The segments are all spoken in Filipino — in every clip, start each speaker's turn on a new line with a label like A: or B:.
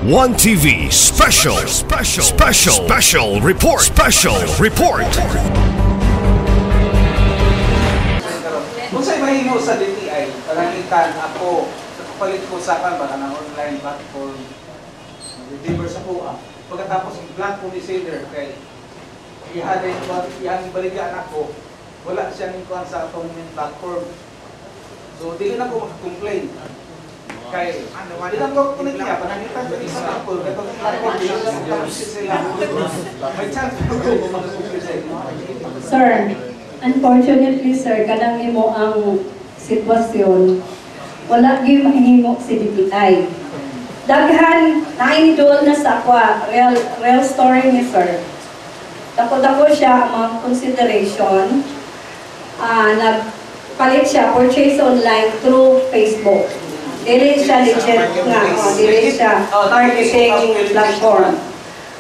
A: One TV special report.
B: Kung sa'yo mahimo sa DTI, palangitan ako, sa kapalit ko sa kan, baka ng online platform, deliver sa kuha. Pagkatapos yung blank po ni seller, kay ihang baligaan ako, wala siyang ikuhan sa atong platform. So, di na ako mag-complain. Kay, di na ako kunin niya, panangitan ko sa platform, kaya itong platform, di na ako sila. May chance ko mag-complain sa inyo.
C: Sir, unfortunately, sir, kanang imo ang sitwasyon, wala gyud mahimo si DTI. Daghan na-indol na sa akwa, real story ni sir. Dako-dako siya ang mga consideration. Nagpalit siya, purchase online through Facebook. Dili siya legit nga, dili siya marketing platform.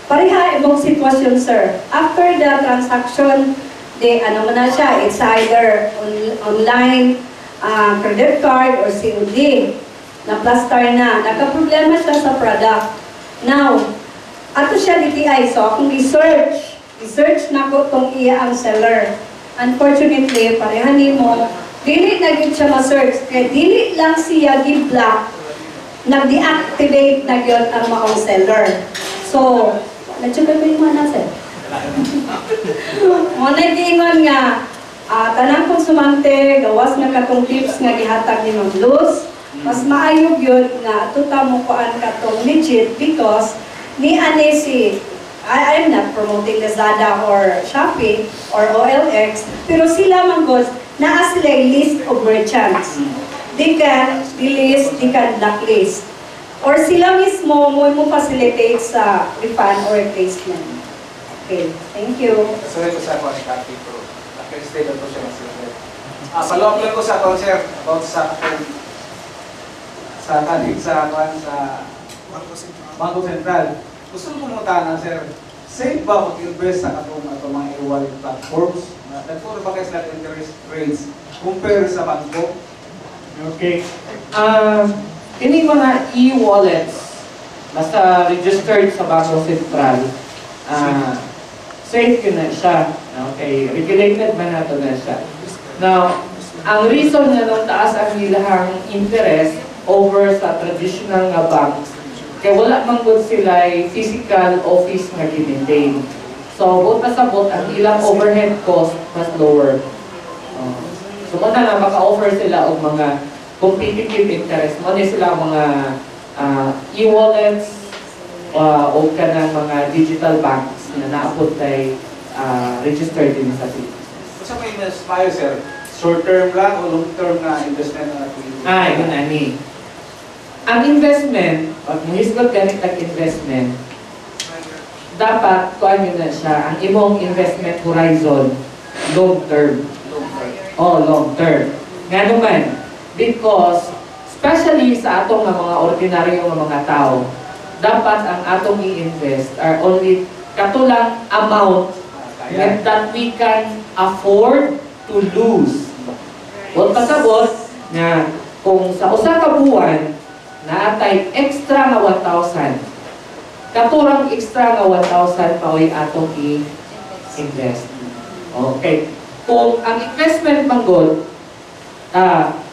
C: Pareha imong sitwasyon, sir. After the transaction, ano na siya, it's either online, credit card, or COD. Na-plaster na. Nagka-problema siya sa product. Now, ato siya DTI. So, akong research na ko itong iya ang seller. Unfortunately, parehan mo, dili na yun siya ma-search. Kaya dili lang siya gi-block, nag-deactivate na yun ang maong seller. So, na-check ko yung mga nasa. Muna giingon nga, tanang konsumante, gawas nga katong tips nga gihatag ni Ma'am Luz, mas maayog yun nga tuta mo kuan katong legit because ni si I'm not promoting Lazada or Shopee or OLX, pero sila man goes naa sila list of merchants. They can delist, they can blacklist. Or sila mismo mo facilitate sa refund or replacement. Okay, thank you.
B: Sorry ko sa ako ang copy ko. Naka-stay lang ko siya ng silver. Follow-up lang ko sa ako, sir, about sa kanig sa Bangko Sentral. Gusto ko pumunta na, sir, safe ba mag-invest sa atong mga e-wallet platforms? Nagpuro ba kayo sila interest rates compare sa bangko?
D: Okay. Ini mga e-wallets, basta registered sa Bangko Sentral, safe yun na siya. Okay, regulated man nato na siya. Now, ang reason nga nung taas ang ilang interest over sa traditional nga banks, kaya wala man good sila physical office nga gi-maintain. So, buta sa bot, ang ilang overhead cost mas lower. So, muna na maka-offer sila og mga competitive interest. Muna sila mga e-wallets o kanang mga digital banks na naapod tayo registered din sa Philippines.
B: Gusto may mas sir? Short-term lang o long-term na investment na natin?
D: Yun ani. Ang investment, pag muhisgot ganit ang investment, dapat kuan yun na siya, ang imong investment horizon, long-term. Long-term. Nga naman, because, especially sa atong mga ordinaryong mga tao, dapat ang atong i-invest are only katulang amount that we can afford to lose. Huwag pasabot na kung sa usa ka buwan naatay extra nga 1,000, katurang extra nga 1,000 paoy atong i-invest. Okay. Kung ang investment manggod,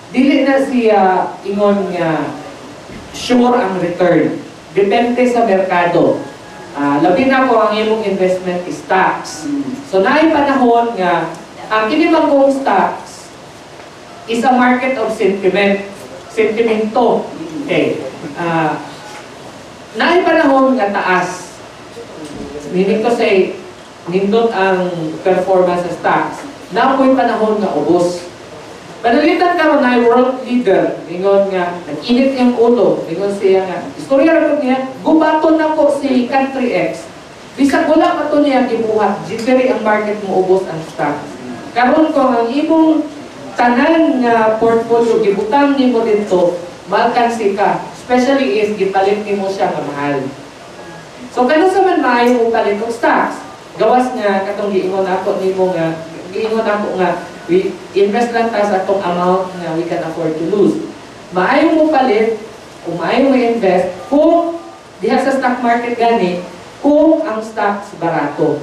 D: dili na siya ingon nga sure ang return. Depende sa merkado. Labi na ko ang imong investment is stocks. So naay panahon nga ang kinimangkong stocks is a market of sentimento. Okay. Naay panahon nga taas. Meaning to say, nindot ang performance sa stocks. Napoy panahon nga ubos. Panalitan karon na world leader, ingon nga, nag-init yung ulo, ingon siya nga, istorya rin niya, gubaton na ko si Country X. Bisag wala pa to niya gibuhat, jittery ang market mo ubos ang stock. Karon ko ang imong tanan nga portfolio, gibutang ni mo dito, malkansi ka, especially if gipalit ni mo siya nga mahal. So kano sa man maayo mo palit og stocks? Gawas nga, katong giingon ako ni mo nga, giingon ako nga, we invest lang ta sa itong amount na we can afford to lose. Maayo mo palit, kung maayo mo invest, kung diha sa stock market gani kung ang stocks barato.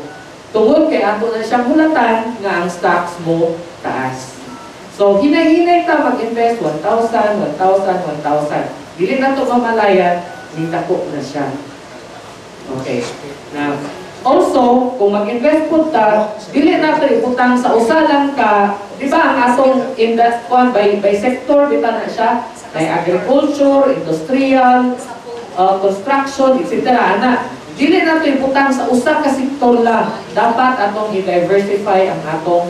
D: Tungod kay ato na siyang hulatan nga ang stocks mo taas. So, hinay-hinay ta mag-invest 1,000, 1,000, 1,000. Dili na ito mamalayan, nindako na siya. Okay. Now, also, kung mag-invest po ta, dili na ito iputang sa usalang ka, di ba ang atong industry by sector, bita na siya, may agriculture, industrial, construction, etc. Ana, dili na ito iputang sa usa ka sektor lang. Dapat atong i-diversify ang atong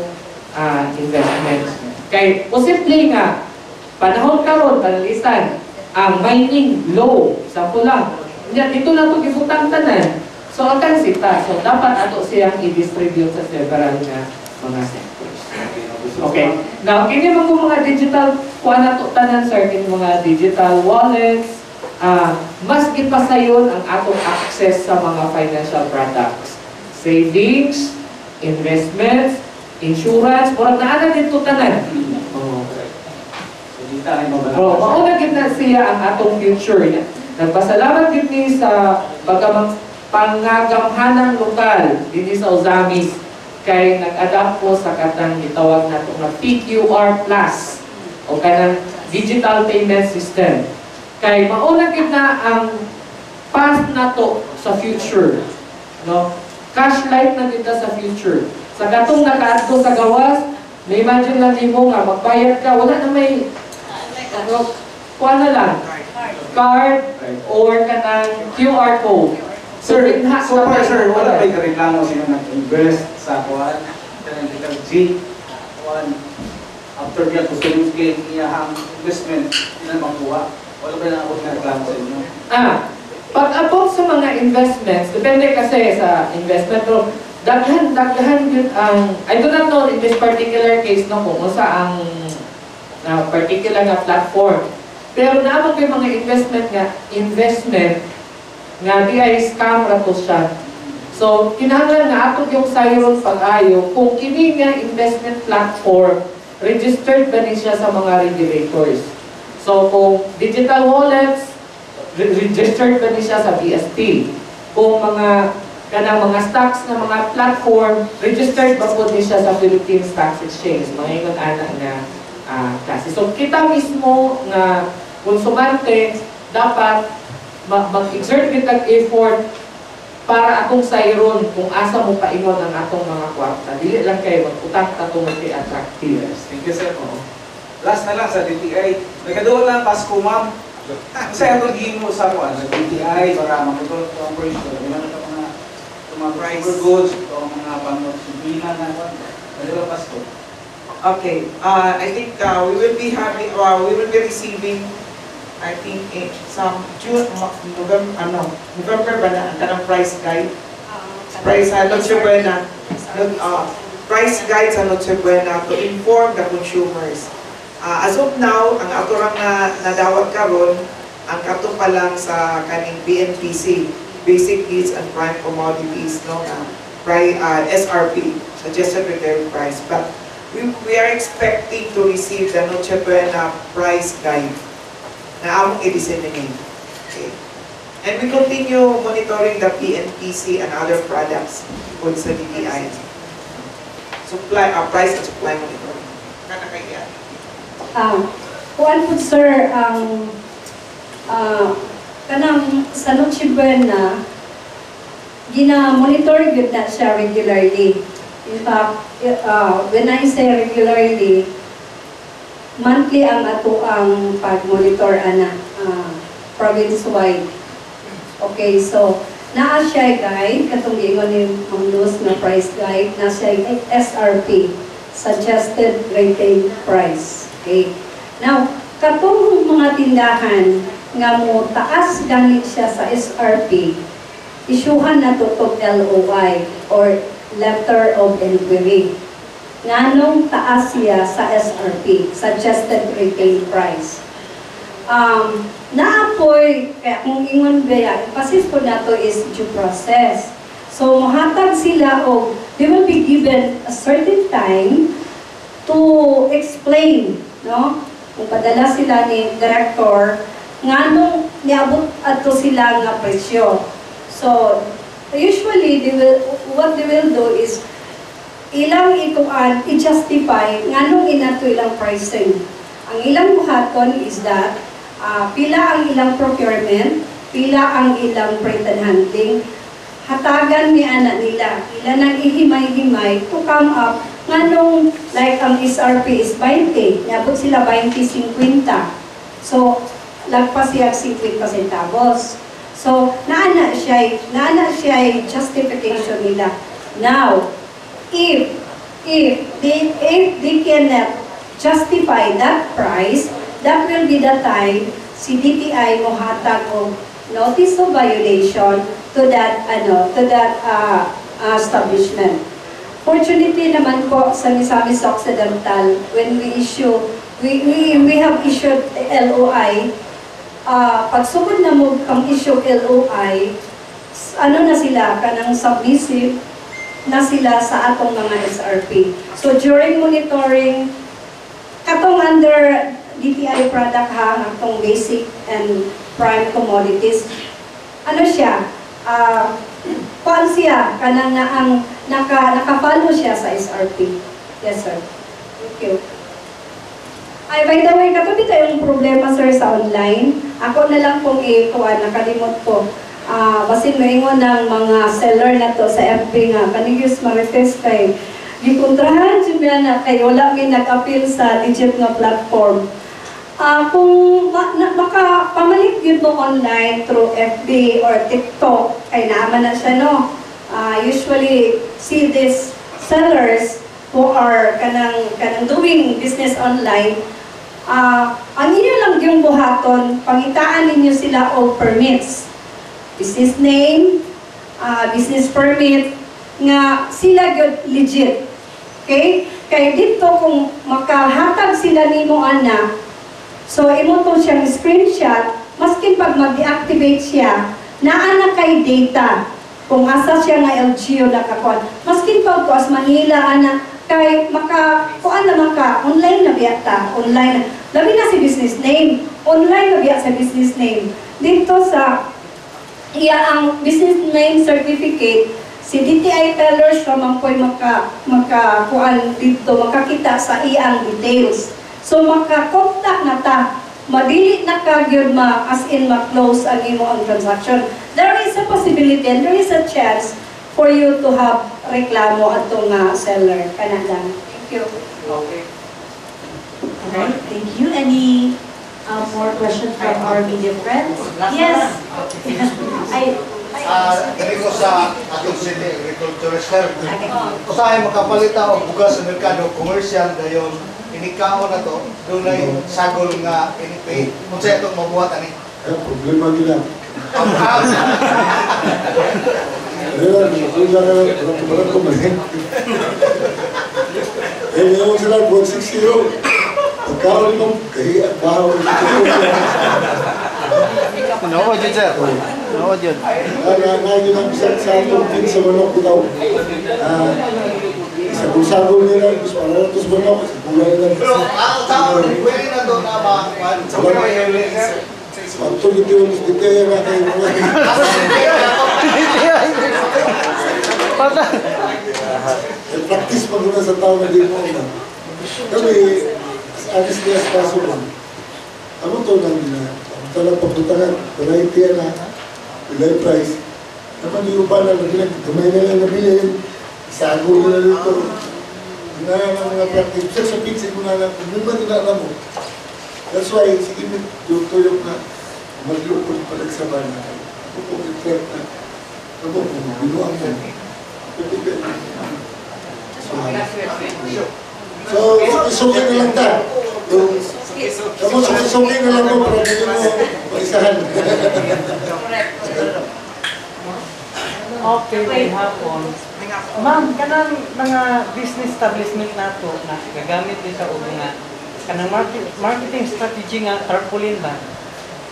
D: investment. Kay posible nga, panahon karon panalisan, ang mining low, sampo lang. Dito na ito iputang tanan. So, ang kansita. So, dapat ato siyang i-distribute sa several nga mga sectors. Okay. Now, kini mga digital, kuha na ito tanan, sir, kini mga digital wallets, mas gipasayon ang atong access sa mga financial products. Savings, investments, insurance, murag na ana dito tanan. Mauna gid na siya ang atong future. Nagpasalamat gid ni sa pangagamhanang lokal dinhi sa Ozamis kay nag-adapt po sa katang gitawag nato nga PQR Plus o kanang digital payment system. Kay mauna gid na ang path nato sa future, no? Cash life na kita sa future. Sa katong nakaadto sa gawas, may imagine lang nimo nga magbayad ka, wala na may kuha na lang card or kanang QR code.
B: Sir, so far sir, wala ba'y kareklamo sino nag-invest sa kuhan? Kanang G, kuhan, after niya gusto yung claim niya ang investment, hindi na makuha. Wala ba na ako na-reklamo sa inyo?
D: Pag-abot sa mga investments, depende kasi sa investment, pero daghan yun ang, I do not know in this particular case no, kung sa ang particular na platform. Pero naman kayo mga investment nga di ay scam rato siya. So, kinahanglan nga atong yung sayron pag-ayo kung kini nga investment platform, registered ba ni siya sa mga regulators. So, kung digital wallets, registered ba ni siya sa BSP. Kung kanang mga stocks na mga platform, registered ba po ni siya sa Philippine Stocks Exchange. Mga ingon ana na klase. So, kita mismo na konsumante dapat mag-exert kitag effort para atong sayron kung asa mo paingon ang atong mga kwarta. Dili lang kayo mag-utang tatong attractive.
B: Thank you sir. Last na lang sa DTI. Nagkadoon lang Pasko ma'am. Kasi atong gihimo sa kuan sa DTI para mag-control ang operation. Diba na mga price goods o mga pang-subinan na kuan. Nagkadoon Pasko.
E: Okay, I think we will be receiving, I think, some November ba na ang price guide? Price Noche Buena. Price guide sa Noche Buena to inform the consumers. As of now, ang ato rang nadawat karon, ang kato pa lang sa kaning BNPC, Basic Needs and Prime Commodities, no, SRP, Suggested Retail Price. But we are expecting to receive the Noche Buena price guide na among i-disseminate. Okay. And we continue monitoring the PNPC and other products for sa DTI. Price and supply monitoring.
C: Kuan po sir, ang kanang sa Noche Buena, gina-monitor gud na siya regularly. In fact, when I say regularly, monthly ang ato ang pag-monitor ana province-wide. Okay, so naa siya guide katong giingon ni Ma'am Luz na price guide, na siya SRP, Suggested Retail Price. Okay. Now, katong mga tindahan nga mo taas ganit siya sa SRP, isyuhan na to LOI or Letter of Inquiry. Nganong taas siya sa SRP, Suggested Retail Price. Naapoy, kaya kung ingon ba emphasis po nato is due process. So, muhatag sila o they will be given a certain time to explain, no? Kung padala sila ni director, nganong niabot ato sila nga presyo. So, usually, what they will do is, ilang ituan, i-justify, nganong inato ilang pricing. Ang ilang buhaton is that, pila ang ilang procurement, pila ang ilang freight and handling, hatagan ni anak nila, ila nang ihimay-himay to come up, nganong, like ang SRP is 20, niabot sila 20-50. So, lagpas siya 50 centavos. So, naana siya justification nila. Now, if they cannot justify that price, that will be the time si DTI mo hatag o notice of violation to that establishment. Fortunately naman po sa Misamis Occidental, when we have issued LOI, pagsugod na mo ang issue LOI, ano na sila, kanang submissive na sila sa atong mga SRP. So during monitoring, katong under DTI product ha, atong basic and prime commodities, ano siya, paano siya, kanang na ang naka-follow siya sa SRP. Yes sir. Thank you. Ay, by the way, katabi tayong problema sir sa online. Ako na lang pong nakalimot ko. Basin maingon ng mga seller na to sa FB nga, kaniyos marites kay gikontrahan siya na kay wala may nag-appeal sa legit nga platform. Kung makapamalik yun mo online through FB or TikTok, ay naaman na siya, no? Usually, see these sellers who are kanang doing business online, ang inyo lang yung buhaton, pangitaan ninyo sila all permits. Business name, business permit, nga sila legit. Okay? Kaya dito kung makahatag sila nimo ana, so imo to siyang screenshot, maskin pag mag-deactivate siya, naana kay data. Kung asa siya nga LGU nakakon. Maskin pag ko as Manila ana, kay kuan naman ka, online na biyata, online na. Labi na si business name, online na biya sa business name. Dito sa iya ang business name certificate, si DTI tellers siya mampoy kuan dito, makakita sa iyang details. So maka-contact na ta, madili na kagyod as in ma-close ang imo ang transaction. There is a possibility and there is a chance for you to have reklamo atong seller. Kanang. Thank you.
B: Okay.
F: Alright, thank you. Any more questions from our media friends? Yes.
G: Dili ko sa atong City Agriculturist Sir. Usahay makapalita og bugas sa merkado komersyal dayon inikaon na to, doon ay sagol nga inipay. Kung sa itong mabuhat ani?
H: Problema nila. Walang kumahin. Ngayon sila, buwan 6-0. Pagkaroon nung kahiat bahaw.
G: Nood yun, sir. Nood yun.
H: Ngayon ang sa atong din sa manok ko daw. Sa busagol nila, gusto para natos manok. Sa bulay lang.
G: Pero ang tao, pwede na doon na makakuan. Sa mga yun, sir.
H: Ito dito yung kaya na kayo mga. Practice pa muna sa tao na di mo na. Kami, as possible. Ano to lang nila? Ang talang papuntangan, variety na, pilay price. Naman yung upa na nabilang, kamay na lang nabilin, isago nila dito. Mga practice. Sa pizza ko na lang, kung naman nila alam mo. That's why, sige mo, tuyok na, mag-lupon palag sa bana. Ako po, i-trap na. Ako po, binuang mo. So, sukisukin na lang ta. Kamu sukisukin na lang mo para hindi mo maisahan.
I: Okay, may hapon. Ma'am, kanang mga business establishment nato na gagamit din sa nga kanang marketing strategy nga tarpaulin ba?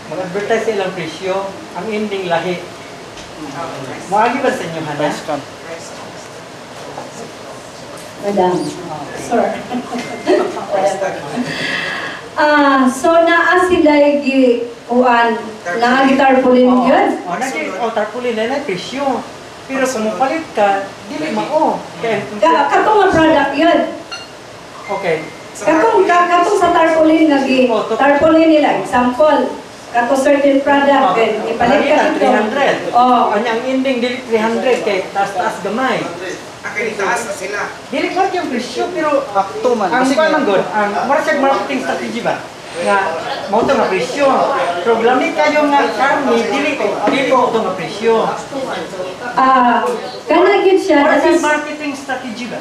I: Mag-advertise sa ilang presyo, ang ending lahi. Maagi ba sa inyo, Hana?
C: Madam. Sir. So naa sila kuan nakagitarpulin yun.
I: Tarpaulin na presyo. Pero kung palit ka, dili mao.
C: Katong nga product yun.
I: Okay.
C: Katong sa tarpaulin tarpaulin nila, example, kato certain product, ipalit ka dito.
I: 300.
C: Oh.
I: Ang ending dili 300 kay taas gamay.
B: Taas na sila.
I: Dili ko yung presyo pero
B: Tuman.
I: ang kuan good, ang marketing strategy ba? Nga mao to nga presyo. Problem ni kayo nga karni dili ko to nga presyo.
C: Kana gyud siya,
I: What
C: that
I: is
C: is
I: marketing strategy ba?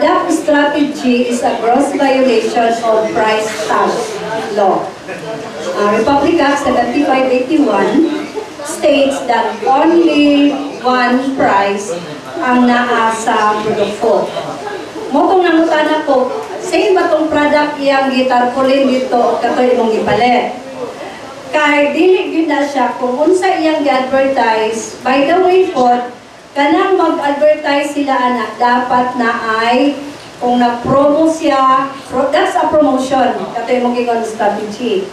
C: that strategy is a gross violation of price tag law. Republic Act 7581 states that only one price ang naa sa produkto. Motong nangutana ko, same ba tong product iyang gitarpaulin dito kato imong gipalit? Kay dili gyud na siya kung unsa iyang gi-advertise. By the way po, kanang mag-advertise sila anak dapat na ay kung na-promo siya, that's a promotion, kato imong gigon strategy.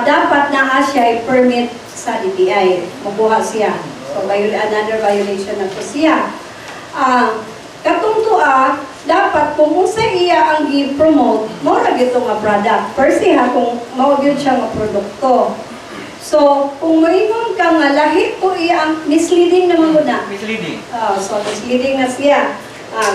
C: Dapat na siya ay permit sa DTI. Mabuha siya. So, another violation na po siya. Katong dapat kung unsa iya ang gi-promote, mora gito nga product. First kung mao gyud siya nga produkto. So, kung maingon ka nga lahi ko iya ang misleading naman muna.
I: Misleading.
C: So, misleading na siya.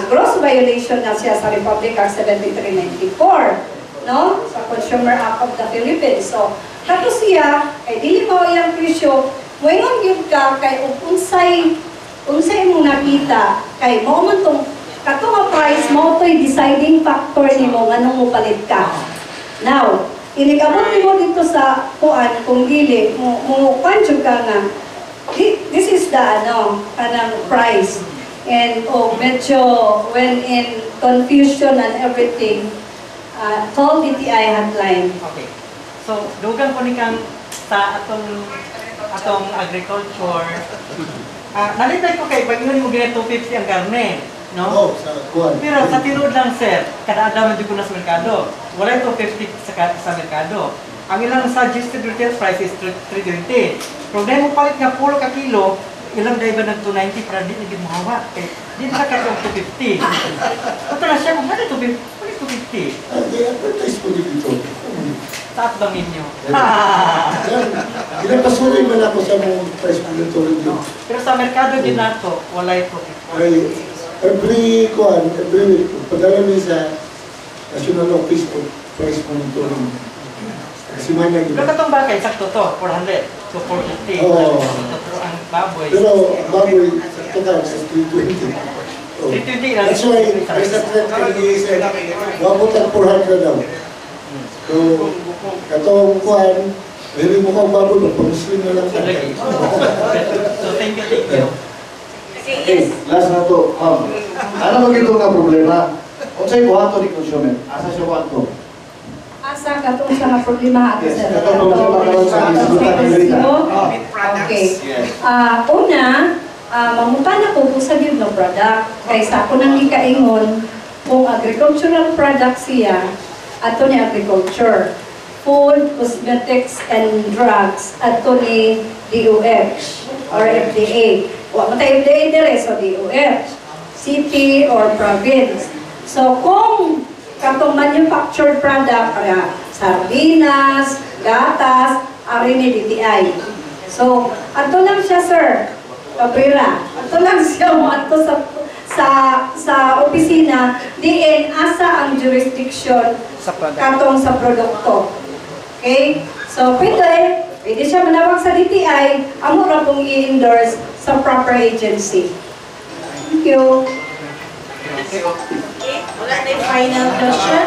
C: Gross violation na siya sa Republic Act 7394, no? Sa Consumer Act of the Philippines. So, kato siya, kay dili mao iyang presyo, moingon gyud ka kay unsay mong nakita kay mao man tong kato nga price mao toy deciding factor nimo nganong mo palit ka. Now, inikabot nimo dito sa kuan kung dili mo kanjud ka nga this is the kanang price. And medyo when in confusion and everything, call DTI hotline.
I: Okay. So, dugang po ni kang sa atong agriculture. Nalitay ko kay pag-iwan mo ganito 250 ang karne, no?
H: sa kuwan.
I: Pero sa tinuod lang, sir, kada adlaw man jud ko na sa merkado. Wala 250 sa merkado. Ang ilang suggested retail price is 320. Problema mo palit nga 10 ka kilo, ilang dahil ba nag 290 para di naging mahawa. Kaya di na kakatong 250. Ito na siya, kung bakit 250?
H: I-advertise po dito.
I: Taas ba ninyo?
H: Pinapasuloy man ako sa mga price monitoring din.
I: Pero sa merkado din nato, wala ito.
H: Ay, every week, padala niya sa National Office for Price Monitoring. Kasi man na
I: Pero katong bakay, sakto to, 400. So 450.
H: Oo.
I: Pero ang baboy.
H: Pero baboy, total sa 320. Oh.
I: 320 lang.
H: That's why, I said kanina, babot ang 400 daw. So, katong kuhan, hindi mo kang baboy, magpamuslim na lang sa akin.
I: So thank you.
G: Okay, last na to. Ano ba ito nga problema? Kung sa'yo buhato ni consumer, asa siya buhato?
C: Asa katong sa nga problema ato
G: Yes,
C: sir.
G: katong problema sa
C: Okay. Una, mamutan ako kung sa gyud no product. Kaysa ako nang ikaingon kung agricultural product siya, ato ni agriculture. Food, cosmetics, and drugs, ato ni DOH or FDA. Wa matay FDA dire so DOH, city or province. So kung katong manufactured product para sardinas, gatas, ari ni DTI. So ato lang siya sir. Cabrera. Ato lang siya mo ato sa opisina diin asa ang jurisdiction katong sa produkto. Okay? So, pwede siya manawag sa DTI, amo ra pong i-endorse sa proper agency. Thank you.
F: Okay, wala na yung final question?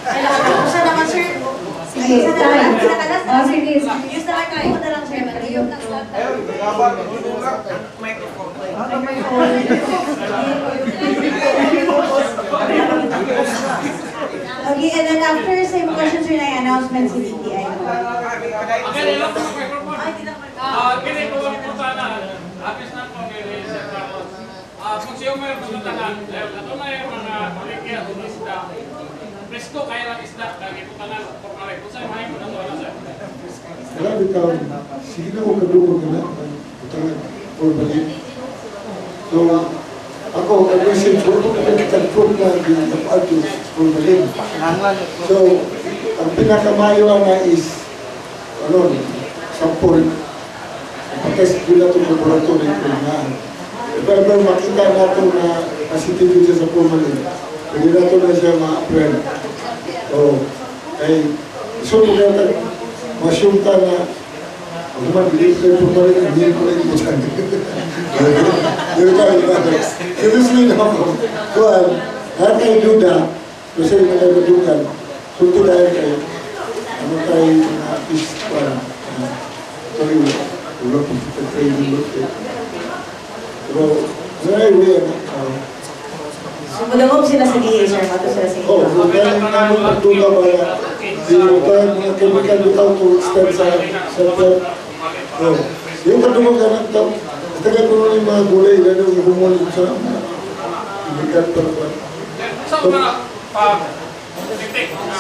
F: Ay, nakatapusan naman, sir.
C: Sige, time. Sige.
F: Use na lang kayo na lang, sir. Okay, and then after same questions, yun ay announcement sa DTI.
J: Ganito lang po sana. Abis na po, consumer pagkatanan. Ato na yung mga paligya o isda. Presko kaya lang isda. Lagi po tanan. Kung saan mahin mo na ito, ano sir?
H: Wala bitaw, sige na ko kadungog na butangan or balik. So, ako, kasi puro ko nagtatapot na ginapado or balik. So, ang pinakamayo na is, sampol, patest ko na itong laboratory ko na. Pero makita natin na positive siya sa formalin. Pwede natin na siya ma-apprend. So, ay, gusto mo natin, masyong ka na, ako man, bilip ko yung formalin, hindi ko na yung butan. Seriously na ako. Kuhan, lahat kayo duda, kasi yung mga madugan, sunto dahil kayo, ano tayo na is-kuhan, sorry, wala po sa training mo. Pero, anyway,
F: Sumulungog sila sa DHR, mato sila sa
H: oh, kaya namin pagtula para kaya mga chemical bitaw to extend sa pet. Oh, yung katulong ka ng tao, tagal ko yung mga gulay, gano'n yung humulog sa ibigat pa na ba.
J: So, mga pag-titik na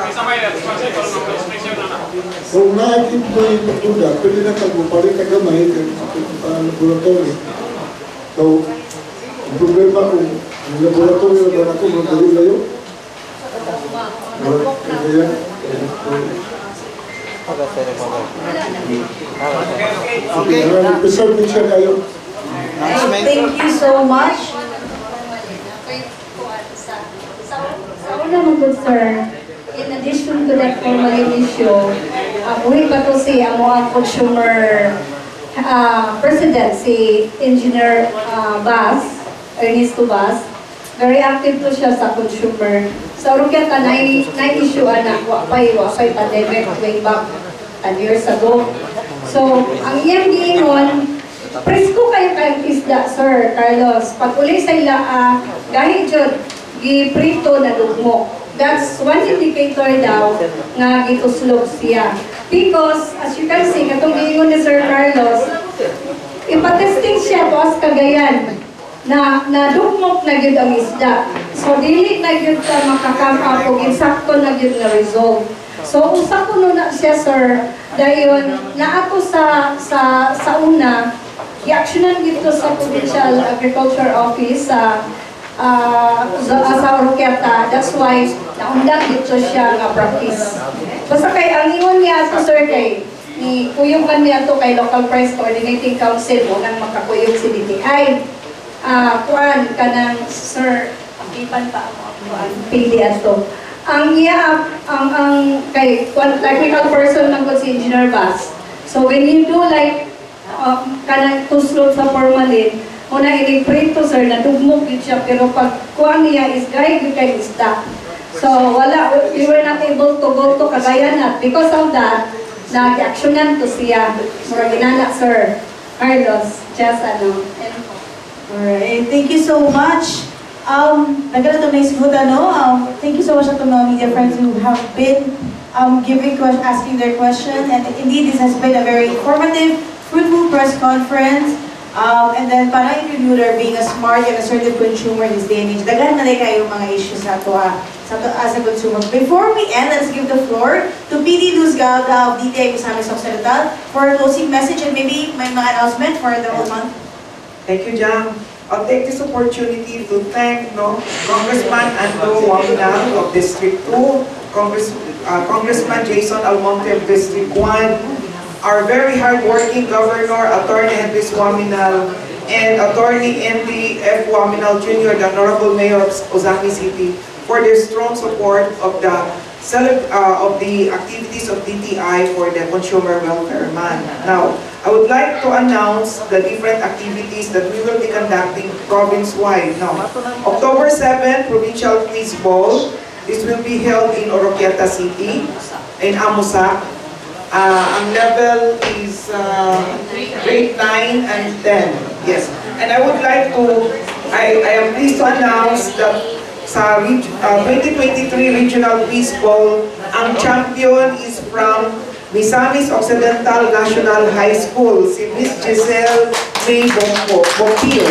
J: isa may responsible ng inspection na
H: kung nakikip mo yung pagtula, pwede na pag-upalik ka gamay sa laboratory. So, ang problema kung ang laboratory na ba ako, magdali layo? Kaya, preserve din siya kayo.
F: Thank you so much.
C: Sa una mo po, sir, in addition to that formalin issue, uwi pa to si ang consumer president, si Engineer Ernesto Bas. Very active to siya sa consumer. Sa Oroquieta, na-issue na wapay pandemic way back 10 years ago. So, ang iyang giingon, presko kayo kayong isda, Sir Carlos. Pag uli sa ila, dahil dyan, giprito na dugmo. That's one indicator daw nga gituslog siya. Because, as you can see, katong giingon ni Sir Carlos, ipatesting siya to as Cagayan na nadugmok na yun ang isda. So, dili na yun ka makakama kung insakto na yun na result. So, usa ko na siya, sir, dahil na ako sa una, i-actionan dito sa Provincial Agriculture Office sa Oroquieta. That's why, naundan dito siya nga practice. Basta kay, ang iwan niya ito, sir, kay, ni kuyong man niya ito kay Local Price Coordinating Council mo nang makakuyong si DTI. Kuan kanang sir, iban pa ang pili ato. Ang iya ang kay kuan technical person ng si Engineer Bas. So when you do like kanang tuslog sa formalin, una inig-prito sir na dugmok yun siya pero pag kuan niya is guide yun kay isda. So wala, we were not able to go to Cagayan at because of that, nag-actionan to siya. Mura ginana sir Carlos, just ano.
F: Alright, thank you so much. Nagala ito na isgutan, no? Thank you so much to mga media friends who have been asking their questions. And indeed, this has been a very informative, fruitful press conference. And then, para include being a smart and assertive consumer in this day and age, dagan na kayo mga issues na ito as a consumer. Before we end, let's give the floor to PD Luz Galga of DTI Misamis Occidental for a closing message and maybe may mga announcement for the whole month.
E: Thank you, Jam. I'll take this opportunity to thank Congressman Ando Waminal of District 2, Congressman Jason Almonte of District 1, our very hardworking Governor, Attorney Henry Waminal, and Attorney Andy F. Waminal Jr., the Honorable Mayor of Ozami City, for their strong support of the activities of DTI for the Consumer Welfare Month. Now, I would like to announce the different activities that we will be conducting province-wide. Now, October 7, Provincial Quiz Bowl. This will be held in Oroquieta City, in Amusac. Ang level is grade 9 and 10. Yes. And I would like to, I am pleased to announce that sa 2023 Regional Quiz Bowl, ang champion is from Misamis Occidental National High School, si Miss Giselle May Bompio.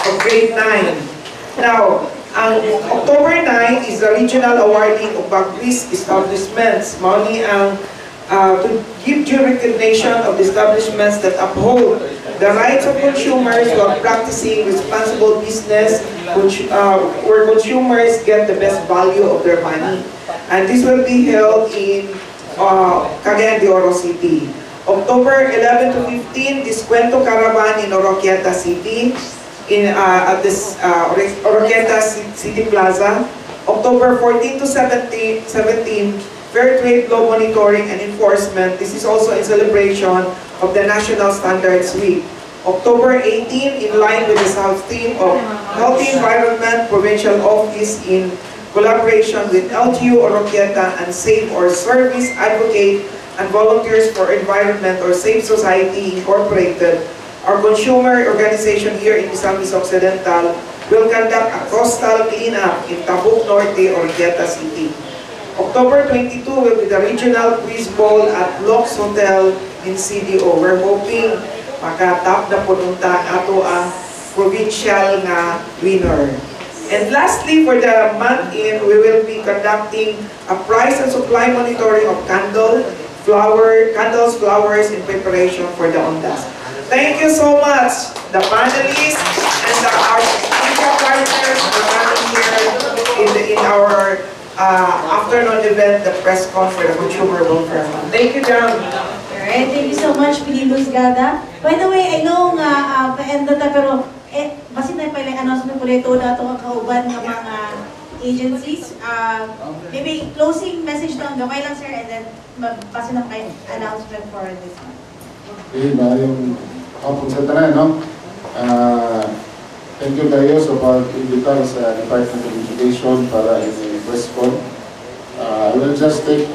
E: of grade 9. Now, ang October 9 is the regional awarding of Bagwis establishments. Mauni ang to give due recognition of the establishments that uphold the rights of consumers who are practicing responsible business, where consumers get the best value of their money. And this will be held in Cagayan de Oro City. October 11 to 15, Descuento Caravan in Oroquieta City, at this Oroquieta City Plaza. October 14 to 17, Fair Trade Law Monitoring and Enforcement. This is also in celebration of the National Standards Week. October 18, in line with the South theme of Healthy Environment Provincial Office in collaboration with LGU Oroquieta and Save or Service Advocate and Volunteers for Environment or Safe Society Incorporated, our consumer organization here in Misamis Occidental, will conduct a coastal cleanup in Tabuk Norte, Oroquieta City. October 22 will be the regional quiz bowl at Lux Hotel in CDO. We're hoping makatap na pununta ato ang provincial nga winner. And lastly, for the month in, we will be conducting a price and supply monitoring of candles, flowers in preparation for the Ondas. Thank you so much, the panelists and our media partners for coming here in our afternoon event, the press conference, the Consumer Welfare Month. Thank you, John.
F: Alright, thank you so much, Pilibus Gada. By the way, I know nga, pa-end na ta, pero basin na pala announcement ulit ito na itong kauban ng mga agencies. Maybe closing message lang, gamay lang sir, and then basin na kayo announcement for this month.
H: Okay, yung hapon sa tanan, no? Thank you kayo sa pag-imbita sa Department of Education para in press con. I will just take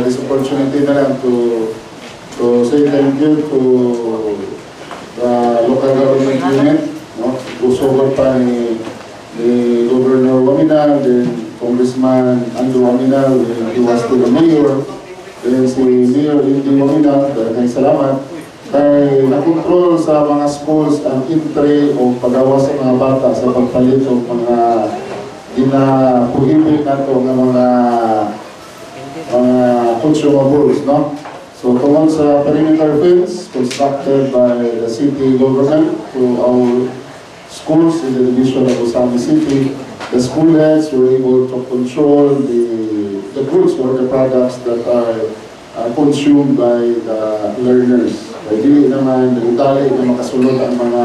H: this opportunity na lang to say thank you to the local government unit, no? Usogot pa ni Governor Wamina, then Congressman Andrew Wamina, he was the mayor, then si Mayor Indy Wamina, dahil salamat. Kaya nakontrol sa mga schools ang entry o pagawa sa mga bata sa pagpalit o mga ginapuhibig nato ng mga consumables, no? So tungkol sa perimeter fence constructed by the city government to our schools in the division of Usami City, the school heads were able to control the goods or the products that are consumed by the learners. Kaya dili naman dali na makasulod ang mga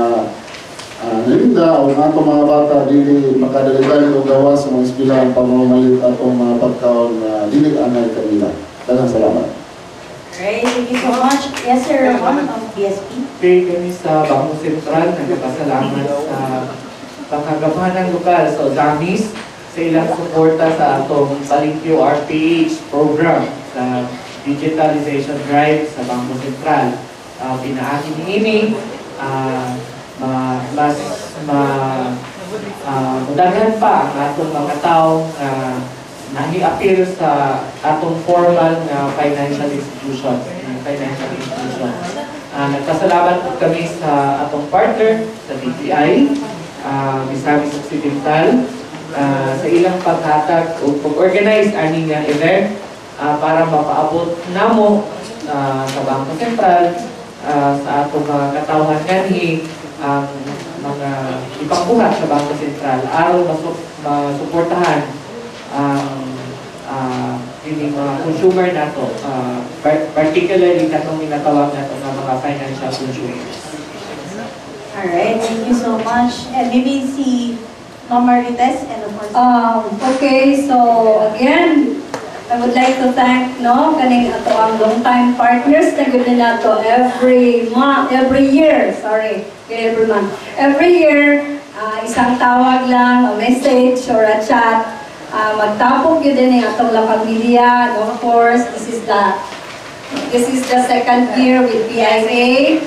H: nalinda o nga itong mga bata dili makadaligan o gawa sa mga eskwela ang pamamalit atong mga pagkaon na dili anay kanila. Daghang salamat.
F: Alright, thank you so much. Yes sir, Ramon of BSP.
D: Okay, kami sa Bangko Sentral, nagpapasalamat sa pangkagapahan ng lokal sa Ozamis sa ilang suporta sa atong Palimpyo RPH program sa digitalization drive sa Bangko Sentral. Pinaakin ni Amy, mas madagan pa ang atong mga tao nahi-appeal sa atong formal na financial institutions. Nagpasalamat po kami sa atong partner sa DTI, Misamis Occidental, sa ilang paghatag o pag-organize aning event para mapaabot namo sa Bangko Sentral sa atong mga katawhan ganhi ang mga ipangbuhat sa Bangko Sentral aron masuportahan ang yung mga consumer nato, particularly katong ginatawag nato ng mga financial consumers.
F: Alright, thank you so much. And maybe si Ma'am Marites and of course.
C: Okay, so again, I would like to thank kaning ato ang long-time partners na gud nato every year, every year isang tawag lang, a message or a chat, magtapok yun din ang atong La Familia. Of course, this is the second year with PIA.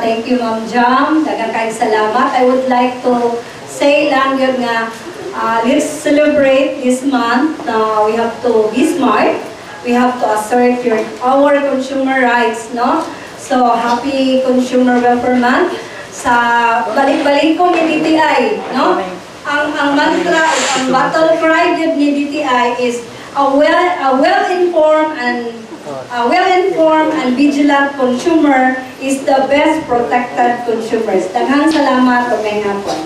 C: Thank you Ma'am Jam, daghang kayong salamat. I would like to say lang yun nga, let's celebrate this month. We have to be smart. We have to assert our consumer rights, no? So, happy Consumer Welfare Month. sa balik-balik ko ni DTI, no? Ang mantra, ang battle cry ni DTI is a well-informed and vigilant consumer is the best protected consumers. Daghang salamat o may hapon.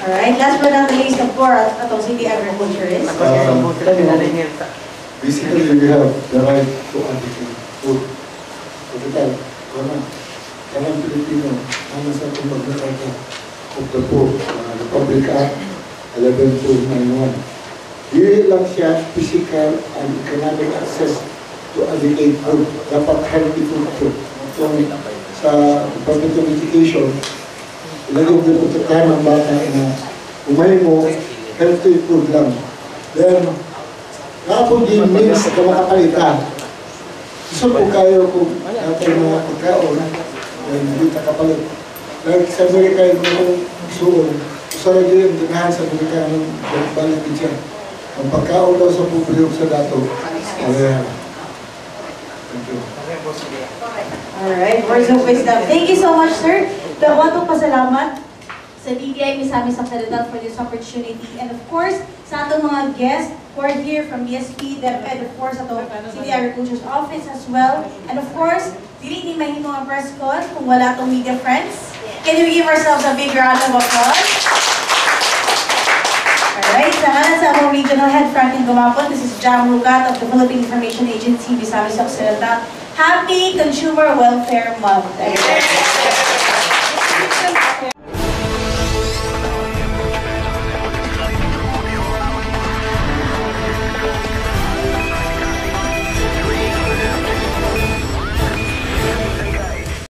F: Alright, last but not the least, of course, atong city agriculturist.
H: Basically, we have the right to advocate food. Total, karang Pilipino, ang nasa pagmagkakata of the poor, Republic Act 11291. Hindi lang siya physical and economic access to adequate food. Dapat healthy food po. So, sa Department of Education, ilagay mo po ng bata na umay mo, healthy food lang. Then, kapag yung means na makapalitan, gusto po kayo kung natin mga pagkaon, hindi nakapalit. Like sa Amerika, yung suon, gusto rin yung dinahan sa Amerika ng balik dyan. Ang pagkaon daw sa pupilog sa dato, ayan. Thank you.
F: Alright, words of wisdom. Thank you so much, sir. Dapat po pasalamat sa DTI Misamis Occidental for this opportunity. And of course, sa atong mga guests who are here from BSP, DepEd, of course, atong City Agriculture's Office as well. And of course, dili ni mahimo ang press con kung wala atong media friends. Can we give ourselves a big round of applause? Alright, sa ngalan sa among Regional Head Franklin Gumapon, this is Jam Rugat of the Philippine Information Agency, Misamis Occidental. Happy Consumer Welfare Month!